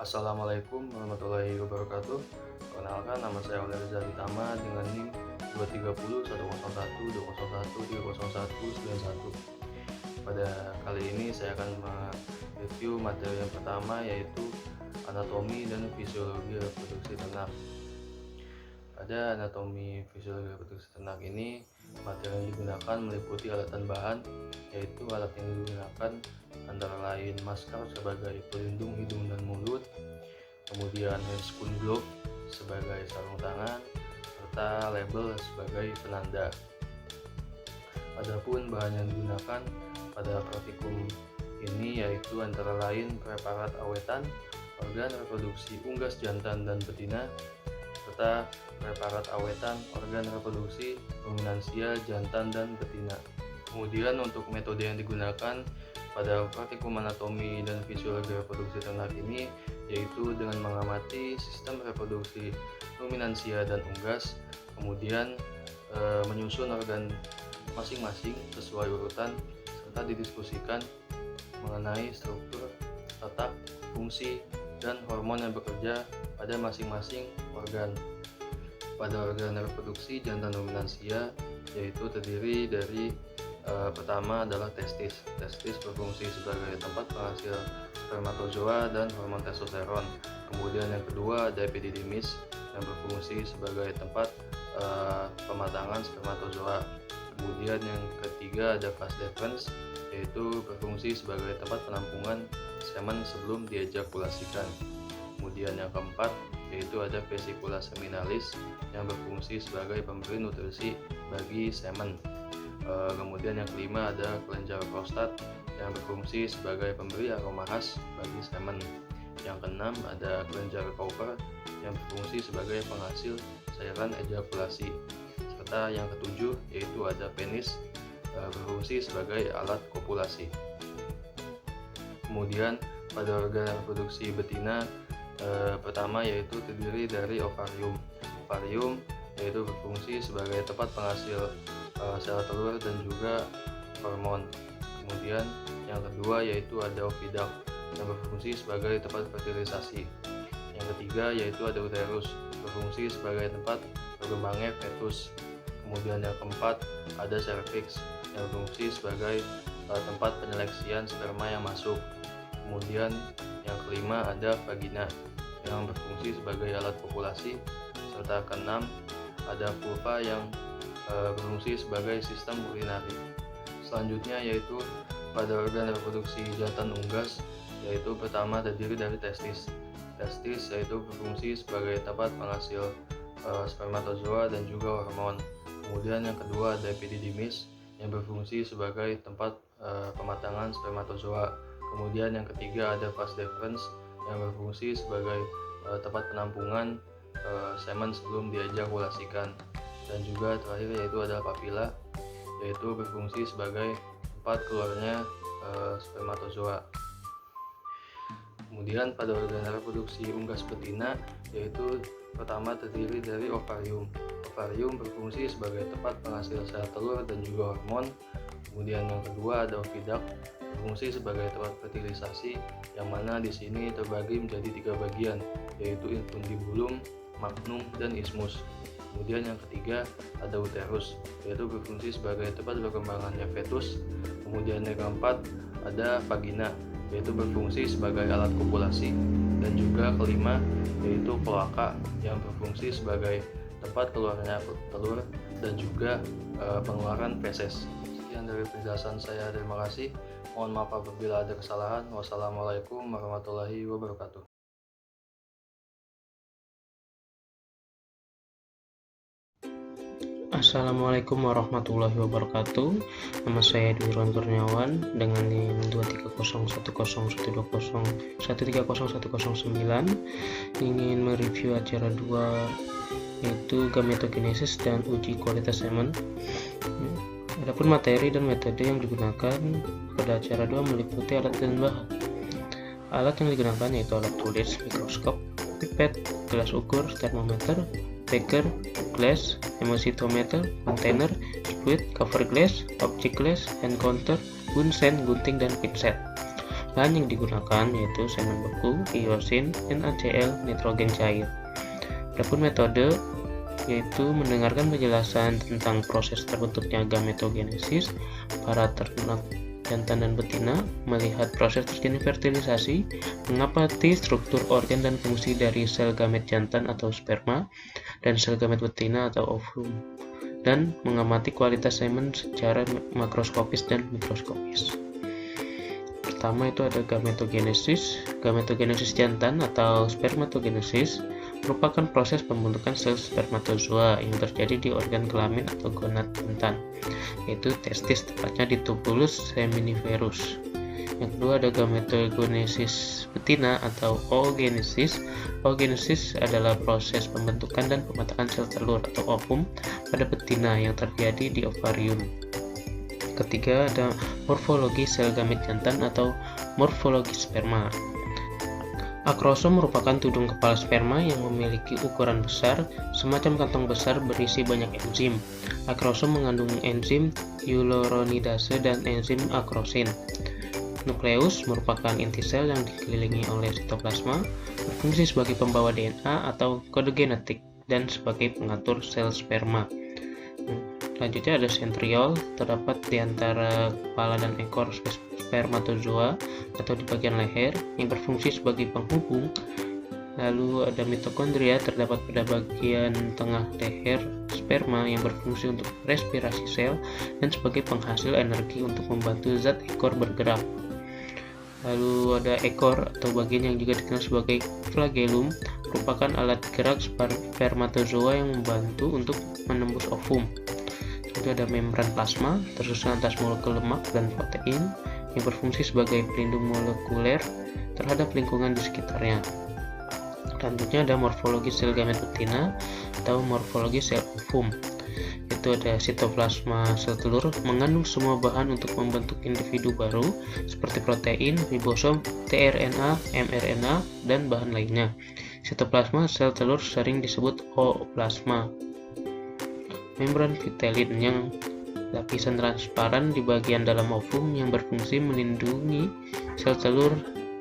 Assalamualaikum warahmatullahi wabarakatuh. Perkenalkan, nama saya Oleh Rizal Tama dengan NIM 230 101 201 301 91. Pada kali ini saya akan mereview materi yang pertama, yaitu anatomi dan fisiologi reproduksi ternak. Pada anatomi fisiologi reproduksi ternak ini, materi yang digunakan meliputi alat dan bahan, yaitu alat yang digunakan antara lain masker sebagai pelindung hidung dan mulut, kemudian handscoon glove sebagai sarung tangan, serta label sebagai penanda. Adapun bahan yang digunakan pada praktikum ini yaitu antara lain preparat awetan, organ reproduksi unggas jantan dan betina, serta preparat awetan, organ reproduksi ruminansia jantan dan betina. Kemudian untuk metode yang digunakan pada praktikum anatomi dan fisiologi reproduksi ternak ini yaitu dengan mengamati sistem reproduksi ruminansia dan unggas, kemudian menyusun organ masing-masing sesuai urutan, serta didiskusikan mengenai struktur, letak, fungsi, dan hormon yang bekerja pada masing-masing organ. Pada organ reproduksi jantan ruminansia yaitu terdiri dari pertama adalah testis. Testis berfungsi sebagai tempat penghasil spermatozoa dan hormon testosteron. Kemudian yang kedua ada epididymis yang berfungsi sebagai tempat pematangan spermatozoa. Kemudian yang ketiga ada vas deferens, yaitu berfungsi sebagai tempat penampungan semen sebelum diejakulasikan. Kemudian yang keempat yaitu ada vesicula seminalis yang berfungsi sebagai pemberi nutrisi bagi semen. Kemudian yang kelima ada kelenjar prostat yang berfungsi sebagai pemberi aroma khas bagi semen. Yang keenam ada kelenjar Cowper yang berfungsi sebagai penghasil cairan ejakulasi. Serta yang ketujuh yaitu ada penis berfungsi sebagai alat kopulasi. Kemudian pada organ reproduksi betina pertama yaitu terdiri dari ovarium. Ovarium yaitu berfungsi sebagai tempat penghasil sel telur dan juga hormon. Kemudian yang kedua yaitu ada oviduct yang berfungsi sebagai tempat fertilisasi. Yang ketiga yaitu ada uterus, berfungsi sebagai tempat berkembangnya fetus. Kemudian yang keempat ada cervix yang berfungsi sebagai tempat penyeleksian sperma yang masuk. Kemudian yang kelima ada vagina yang berfungsi sebagai alat kopulasi. Serta keenam ada vulva yang berfungsi sebagai sistem urinari. Selanjutnya yaitu pada organ reproduksi jantan unggas, yaitu pertama terdiri dari testis. Testis yaitu berfungsi sebagai tempat penghasil spermatozoa dan juga hormon. Kemudian yang kedua ada epididymis yang berfungsi sebagai tempat pematangan spermatozoa. Kemudian yang ketiga ada vas deferens yang berfungsi sebagai tempat penampungan semen sebelum diejakulasikan. Dan juga terakhir yaitu adalah papila, yaitu berfungsi sebagai tempat keluarnya spermatozoa. Kemudian pada organ reproduksi unggas betina yaitu pertama terdiri dari ovarium. Ovarium berfungsi sebagai tempat penghasil sel telur dan juga hormon. Kemudian yang kedua ada oviduct, berfungsi sebagai tempat fertilisasi, yang mana di sini terbagi menjadi 3 bagian, yaitu infundibulum, magnum, dan isthmus. Kemudian yang ketiga ada uterus, yaitu berfungsi sebagai tempat berkembangannya fetus. Kemudian yang keempat ada vagina, yaitu berfungsi sebagai alat kopulasi. Dan juga kelima yaitu kloaka yang berfungsi sebagai tempat keluarnya telur dan juga pengeluaran feses. Sekian dari penjelasan saya, terima kasih. Mohon maaf apabila ada kesalahan. Wassalamualaikum warahmatullahi wabarakatuh. Assalamualaikum warahmatullahi wabarakatuh. Nama saya Dwiron Kurniawan dengan NIM 230101201301009. Ingin mereview acara 2 yaitu gametogenesis dan uji kualitas semen. Adapun materi dan metode yang digunakan pada acara 2 meliputi alat dan bahan. Alat yang digunakan yaitu alat tulis, mikroskop, pipet, gelas ukur, termometer, beker, glass, hemositometer, container, squid, cover glass, object glass, hand counter, bunsen, gunting, dan pinset. bahan yang digunakan yaitu semen beku, iosin, NaCl, nitrogen cair. Adapun metode yaitu mendengarkan penjelasan tentang proses terbentuknya gametogenesis para ternak jantan dan betina, melihat proses terjadinya fertilisasi, mengamati struktur organ dan fungsi dari sel gamet jantan atau sperma dan sel gamet betina atau ovum, dan mengamati kualitas semen secara makroskopis dan mikroskopis. Pertama itu ada gametogenesis. Gametogenesis jantan atau spermatogenesis merupakan proses pembentukan sel spermatozoa yang terjadi di organ kelamin atau gonad jantan, yaitu testis, tepatnya di tubulus seminiferus. Yang kedua ada gametogenesis betina atau oogenesis. Oogenesis adalah proses pembentukan dan pemetaan sel telur atau ovum pada betina yang terjadi di ovarium. Ketiga ada morfologi sel gamet jantan atau morfologi sperma. Akrosom merupakan tudung kepala sperma yang memiliki ukuran besar, semacam kantong besar berisi banyak enzim. Akrosom mengandung enzim hyaluronidase dan enzim akrosin. Nukleus merupakan inti sel yang dikelilingi oleh sitoplasma, berfungsi sebagai pembawa DNA atau kode genetik dan sebagai pengatur sel sperma. Selanjutnya ada sentriol, terdapat di antara kepala dan ekor spermatozoa atau di bagian leher yang berfungsi sebagai penghubung. Lalu ada mitokondria, terdapat pada bagian tengah leher sperma yang berfungsi untuk respirasi sel dan sebagai penghasil energi untuk membantu zat ekor bergerak. Lalu ada ekor atau bagian yang juga dikenal sebagai flagellum, merupakan alat gerak spermatozoa yang membantu untuk menembus ovum. Itu ada membran plasma, tersusun atas molekul lemak dan protein yang berfungsi sebagai pelindung molekuler terhadap lingkungan di sekitarnya. Selanjutnya ada morfologi sel gamet betina atau morfologi sel ovum. Itu ada sitoplasma sel telur mengandung semua bahan untuk membentuk individu baru seperti protein, ribosom, tRNA, mRNA, dan bahan lainnya. Sitoplasma sel telur sering disebut ooplasma. Membran vitelin yang lapisan transparan di bagian dalam ovum yang berfungsi melindungi sel telur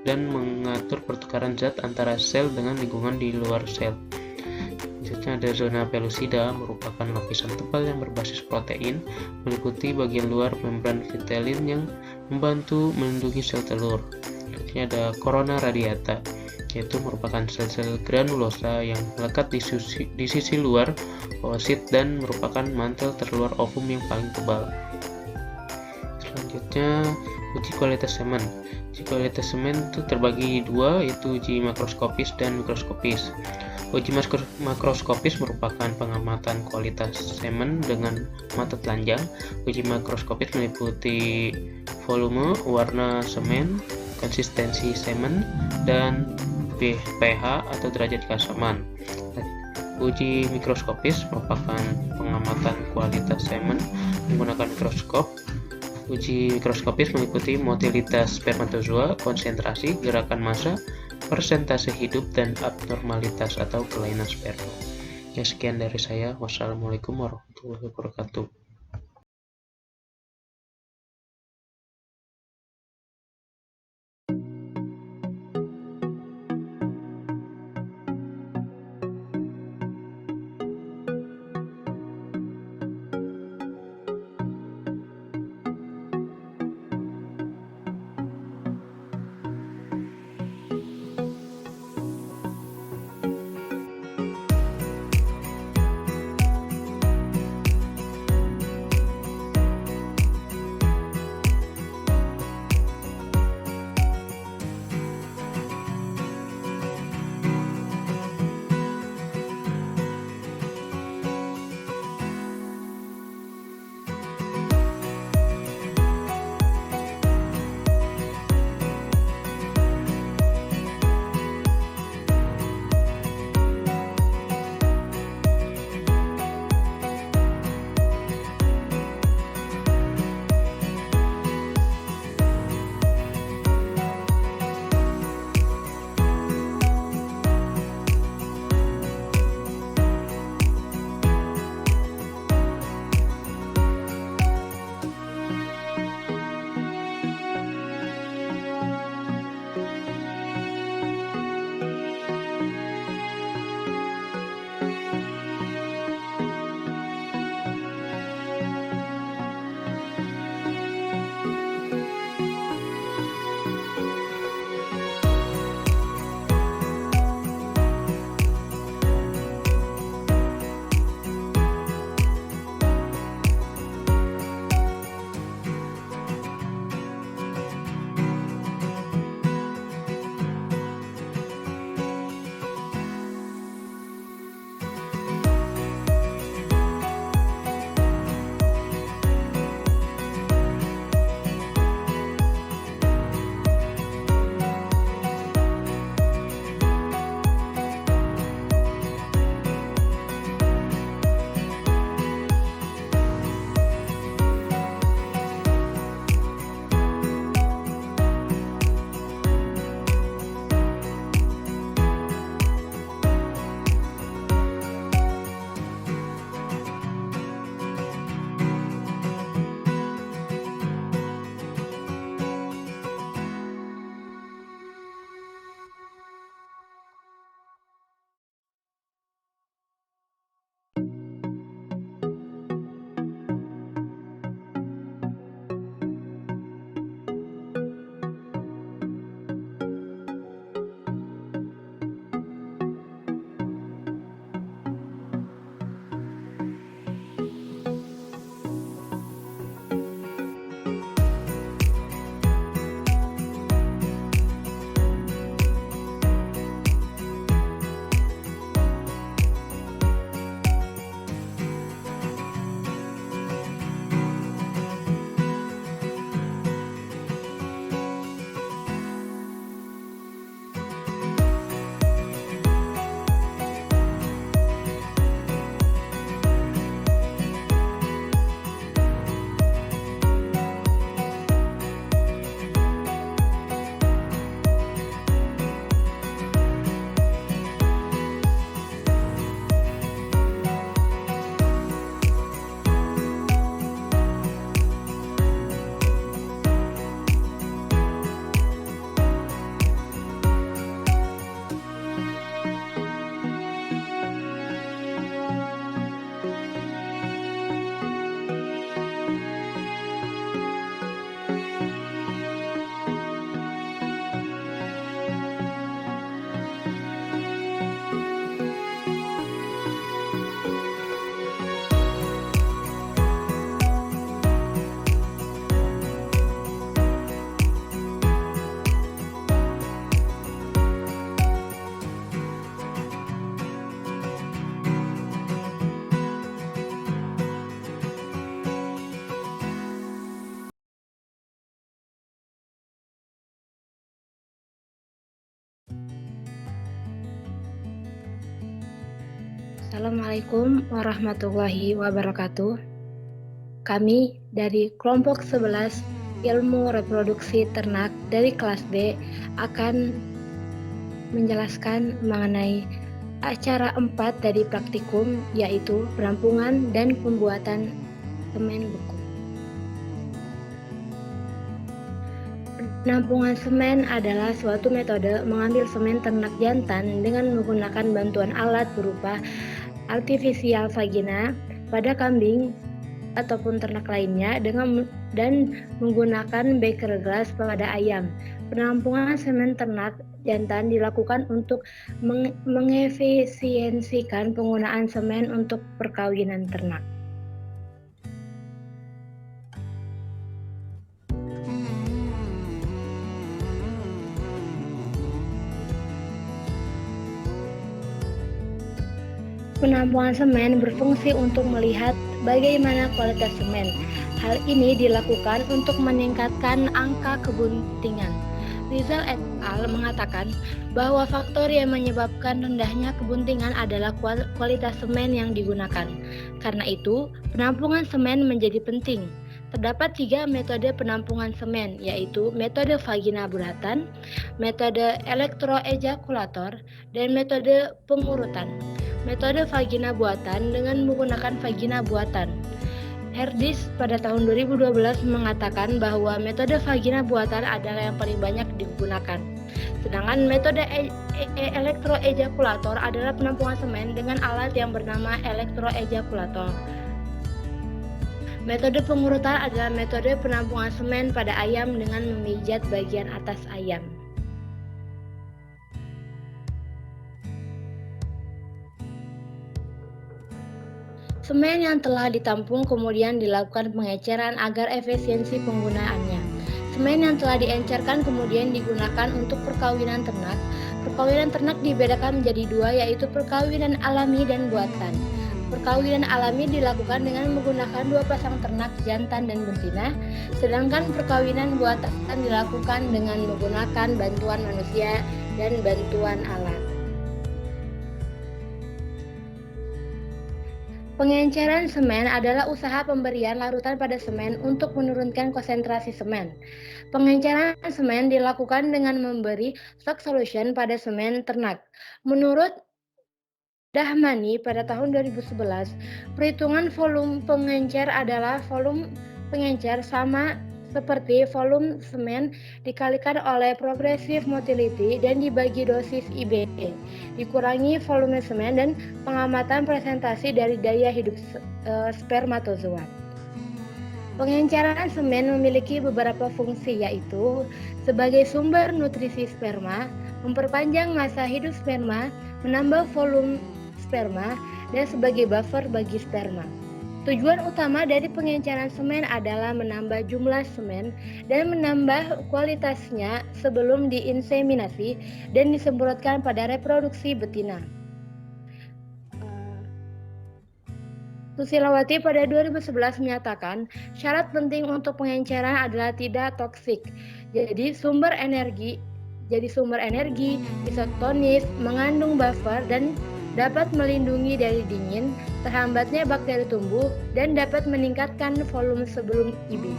dan mengatur pertukaran zat antara sel dengan lingkungan di luar sel. Selanjutnya ada zona pellucida, merupakan lapisan tebal yang berbasis protein meliputi bagian luar membran vitelin yang membantu melindungi sel telur. Selanjutnya ada corona radiata, yaitu merupakan sel-sel granulosa yang melekat di sisi luar oosit dan merupakan mantel terluar ovum yang paling tebal. Selanjutnya uji kualitas semen. Uji kualitas semen itu terbagi dua, yaitu uji makroskopis dan mikroskopis. Uji makroskopis merupakan pengamatan kualitas semen dengan mata telanjang. Uji makroskopis meliputi volume, warna semen, konsistensi semen, dan pH atau derajat keasaman. Uji mikroskopis merupakan pengamatan kualitas semen menggunakan mikroskop. Uji mikroskopis meliputi motilitas spermatozoa, konsentrasi, gerakan massa, persentase hidup, dan abnormalitas atau kelainan sperma. Ya, sekian dari saya. Wassalamualaikum warahmatullahi wabarakatuh. Assalamualaikum warahmatullahi wabarakatuh. Kami dari kelompok 11 Ilmu Reproduksi Ternak dari kelas B akan menjelaskan mengenai acara 4 dari praktikum, yaitu perampungan dan pembuatan semen beku. Penampungan semen adalah suatu metode mengambil semen ternak jantan dengan menggunakan bantuan alat berupa artificial vagina pada kambing ataupun ternak lainnya dan menggunakan beker glass pada ayam. Penampungan semen ternak jantan dilakukan untuk mengefisiensikan penggunaan semen untuk perkawinan ternak. Penampungan semen berfungsi untuk melihat bagaimana kualitas semen. Hal ini dilakukan untuk meningkatkan angka kebuntingan. Rizal et al. Mengatakan bahwa faktor yang menyebabkan rendahnya kebuntingan adalah kualitas semen yang digunakan. Karena itu, penampungan semen menjadi penting. Terdapat 3 metode penampungan semen, yaitu metode vagina bulatan, metode elektroejakulator, dan metode pengurutan. Metode vagina buatan dengan menggunakan vagina buatan. Herdis pada tahun 2012 mengatakan bahwa metode vagina buatan adalah yang paling banyak digunakan. Sedangkan metode elektroejakulator adalah penampungan semen dengan alat yang bernama elektroejakulator. Metode pengurutan adalah metode penampungan semen pada ayam dengan memijat bagian atas ayam. Semen yang telah ditampung kemudian dilakukan pengeceran agar efisiensi penggunaannya. Semen yang telah diencerkan kemudian digunakan untuk perkawinan ternak. Perkawinan ternak dibedakan menjadi 2, yaitu perkawinan alami dan buatan. Perkawinan alami dilakukan dengan menggunakan 2 pasang ternak jantan dan betina, sedangkan perkawinan buatan dilakukan dengan menggunakan bantuan manusia dan bantuan alat. Pengenceran semen adalah usaha pemberian larutan pada semen untuk menurunkan konsentrasi semen. Pengenceran semen dilakukan dengan memberi stock solution pada semen ternak. Menurut Dahmani pada tahun 2011, perhitungan volume pengencer adalah volume pengencer sama seperti volume semen dikalikan oleh progressive motility dan dibagi dosis IB, dikurangi volume semen dan pengamatan presentasi dari daya hidup spermatozoa. Pengenceran semen memiliki beberapa fungsi, yaitu sebagai sumber nutrisi sperma, memperpanjang masa hidup sperma, menambah volume sperma, dan sebagai buffer bagi sperma. Tujuan utama dari pengenceran semen adalah menambah jumlah semen dan menambah kualitasnya sebelum diinseminasi dan disemprotkan pada reproduksi betina. Susilawati pada 2011 menyatakan syarat penting untuk pengenceran adalah tidak toksik. Jadi sumber energi, isotonis, mengandung buffer dan dapat melindungi dari dingin, terhambatnya bakteri tumbuh, dan dapat meningkatkan volume sebelum IB.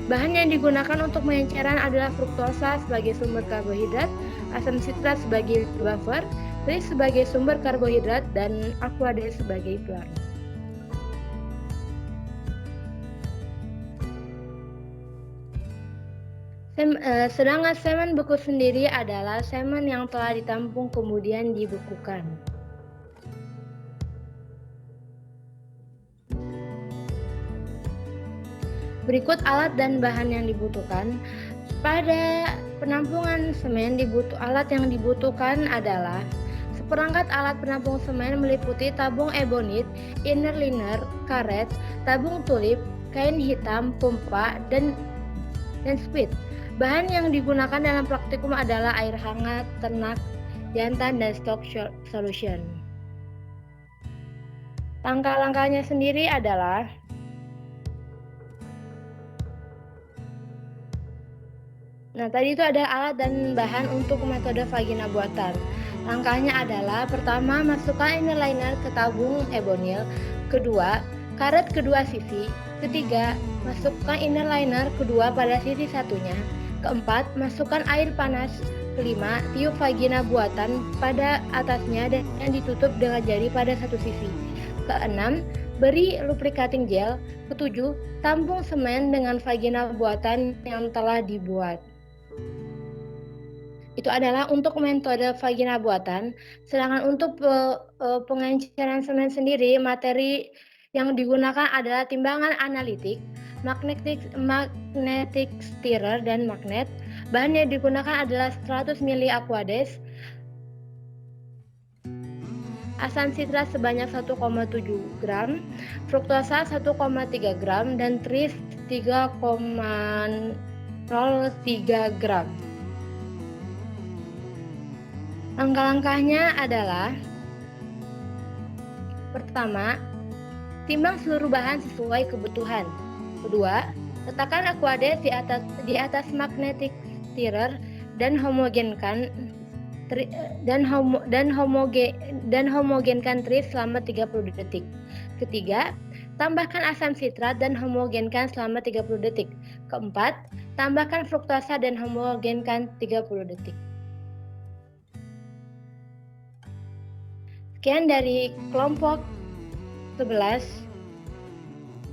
Bahan yang digunakan untuk pengenceran adalah fruktosa sebagai sumber karbohidrat, asam sitrat sebagai buffer, tris sebagai sumber karbohidrat, dan aquades sebagai pelarut. Sedangkan semen beku sendiri adalah semen yang telah ditampung kemudian dibekukan. Berikut alat dan bahan yang dibutuhkan. Pada penampungan semen alat yang dibutuhkan adalah seperangkat alat penampung semen meliputi tabung ebonit, inner liner, karet, tabung tulip, kain hitam, pompa, dan spit. Bahan yang digunakan dalam praktikum adalah air hangat, ternak, jantan, dan stock solution. Langkah-langkahnya sendiri adalah tadi itu ada alat dan bahan untuk metode vagina buatan. Langkahnya adalah pertama, masukkan inner liner ke tabung ebonil. Kedua, karet kedua sisi. Ketiga, masukkan inner liner kedua pada sisi satunya. Keempat, masukkan air panas. Kelima, tiup vagina buatan pada atasnya dan ditutup dengan jari pada satu sisi. Keenam, beri lubricating gel. Ketujuh, tampung semen dengan vagina buatan yang telah dibuat. Itu adalah untuk metode vagina buatan. Sedangkan untuk pengenceran semen sendiri, materi yang digunakan adalah timbangan analitik, magnetic stirrer, dan magnet. Bahan yang digunakan adalah 100 ml Aquades, asam sitrat sebanyak 1,7 gram, fruktosa 1,3 gram, dan tris 3,03 gram. Langkah-langkahnya adalah: pertama, timbang seluruh bahan sesuai kebutuhan. Kedua, letakkan Aquades di atas magnetic stirrer dan homogenkan tris selama 30 detik. Ketiga, tambahkan asam sitrat dan homogenkan selama 30 detik. Keempat, tambahkan fruktosa dan homogenkan 30 detik. Sekian dari kelompok 11.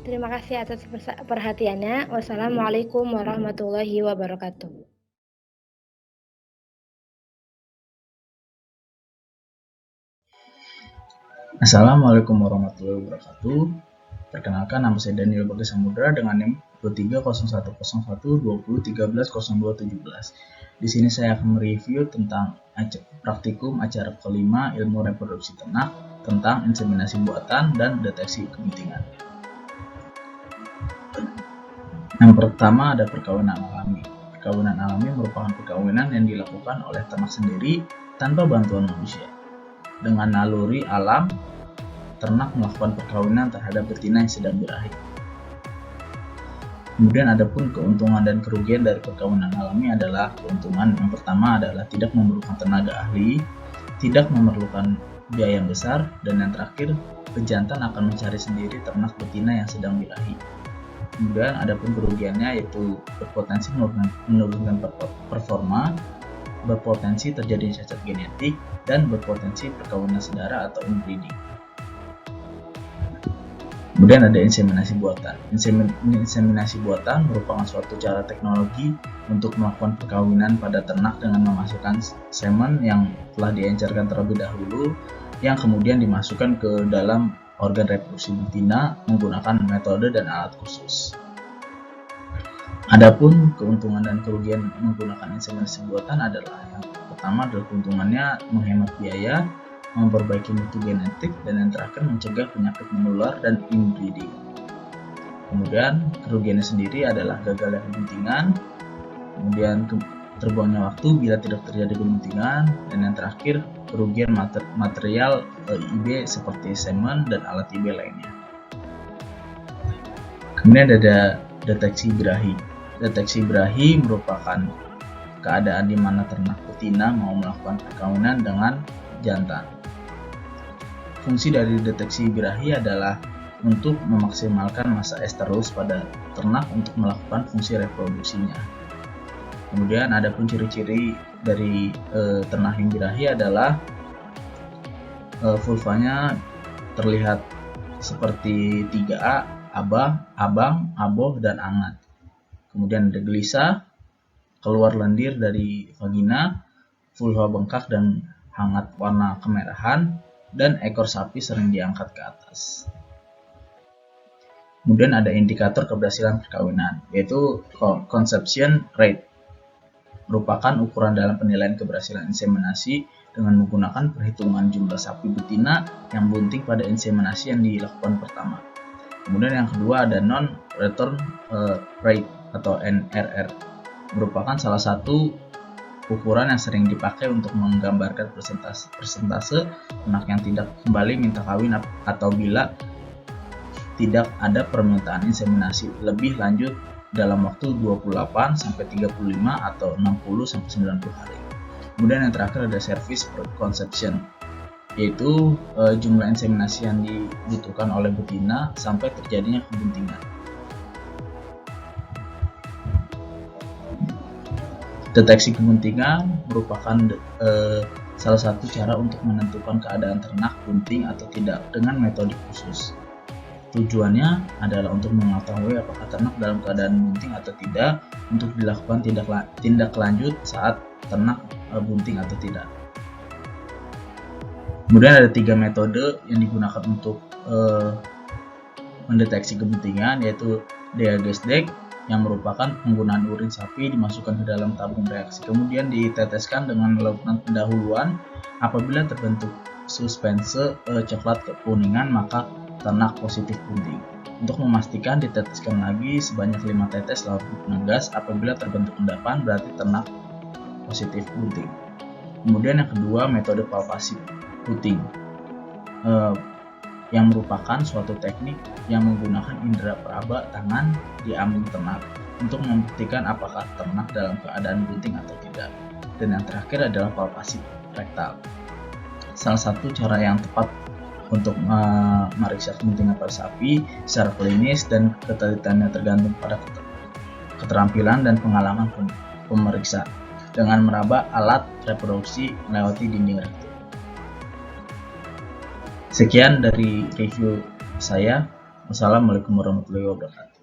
Terima kasih atas perhatiannya. Wassalamualaikum warahmatullahi wabarakatuh. Assalamualaikum warahmatullahi wabarakatuh. Perkenalkan, nama saya Daniel Bagas Samudra dengan NIM 23010120130217. Di sini saya akan mereview tentang praktikum acara kelima ilmu reproduksi ternak tentang inseminasi buatan dan deteksi kepentingan. Yang pertama ada perkawinan alami. Perkawinan alami merupakan perkawinan yang dilakukan oleh ternak sendiri tanpa bantuan manusia. Dengan naluri alam, ternak melakukan perkawinan terhadap betina yang sedang birahi. Kemudian ada pun keuntungan dan kerugian dari perkawinan alami adalah: keuntungan yang pertama adalah tidak memerlukan tenaga ahli, tidak memerlukan biaya yang besar, dan yang terakhir, pejantan akan mencari sendiri ternak betina yang sedang birahi. Kemudian ada pun kerugiannya, yaitu berpotensi menurunkan performa, berpotensi terjadi cacat genetik, dan berpotensi perkawinan sedara atau inbreeding. Kemudian ada inseminasi buatan. Inseminasi buatan merupakan suatu cara teknologi untuk melakukan perkawinan pada ternak dengan memasukkan semen yang telah diencerkan terlebih dahulu, yang kemudian dimasukkan ke dalam organ reproduksi betina menggunakan metode dan alat khusus. Adapun keuntungan dan kerugian menggunakan inseminasi buatan adalah: yang pertama adalah keuntungannya menghemat biaya, memperbaiki mutu genetik, dan yang terakhir mencegah penyakit menular dan inbreeding. Kemudian kerugiannya sendiri adalah gagalnya kepentingan, kemudian terbuangnya waktu bila tidak terjadi kepentingan, dan yang terakhir kerugian material IB seperti semen dan alat IB lainnya. Kemudian ada deteksi birahi. Deteksi birahi merupakan keadaan di mana ternak betina mau melakukan perkawinan dengan jantan. Fungsi dari deteksi birahi adalah untuk memaksimalkan masa estrus pada ternak untuk melakukan fungsi reproduksinya. Kemudian ada pun ciri-ciri dari ternak yang birahi adalah vulvanya terlihat seperti 3A, abang, aboh, dan angat. Kemudian ada gelisah, keluar lendir dari vagina, vulva bengkak dan hangat warna kemerahan, dan ekor sapi sering diangkat ke atas. Kemudian ada indikator keberhasilan perkawinan, yaitu conception rate. Merupakan ukuran dalam penilaian keberhasilan inseminasi dengan menggunakan perhitungan jumlah sapi betina yang bunting pada inseminasi yang dilakukan pertama. Kemudian yang kedua ada non-return rate atau NRR. Merupakan salah satu ukuran yang sering dipakai untuk menggambarkan persentase ternak yang tidak kembali minta kawin atau bila tidak ada permintaan inseminasi lebih lanjut dalam waktu 28 sampai 35 atau 60 sampai 90 hari. Kemudian yang terakhir ada service preconception, yaitu jumlah inseminasi yang dibutuhkan oleh betina sampai terjadinya kebuntingan. Deteksi kebuntingan merupakan salah satu cara untuk menentukan keadaan ternak bunting atau tidak dengan metode khusus. Tujuannya adalah untuk mengetahui apakah ternak dalam keadaan bunting atau tidak, untuk dilakukan tindak lanjut saat ternak bunting atau tidak. Kemudian ada 3 metode yang digunakan untuk mendeteksi kebuntingan, yaitu Deagesdek, yang merupakan penggunaan urin sapi dimasukkan ke dalam tabung reaksi, kemudian diteteskan dengan melakukan pendahuluan. Apabila terbentuk suspense coklat kekuningan, maka ternak positif bunting. Untuk memastikan, diteteskan lagi sebanyak 5 tetes lalu penegas. Apabila terbentuk endapan, berarti ternak positif bunting. Kemudian yang kedua, metode palpasi puting, yang merupakan suatu teknik yang menggunakan indera peraba tangan di ambung ternak untuk membuktikan apakah ternak dalam keadaan bunting atau tidak. Dan yang terakhir adalah palpasi rektal. Salah satu cara yang tepat untuk memeriksa kebuntingan pada sapi secara klinis, dan ketelitiannya tergantung pada keterampilan dan pengalaman pemeriksa dengan meraba alat reproduksi melewati dinding rektum. Sekian dari review saya. Wassalamualaikum warahmatullahi wabarakatuh.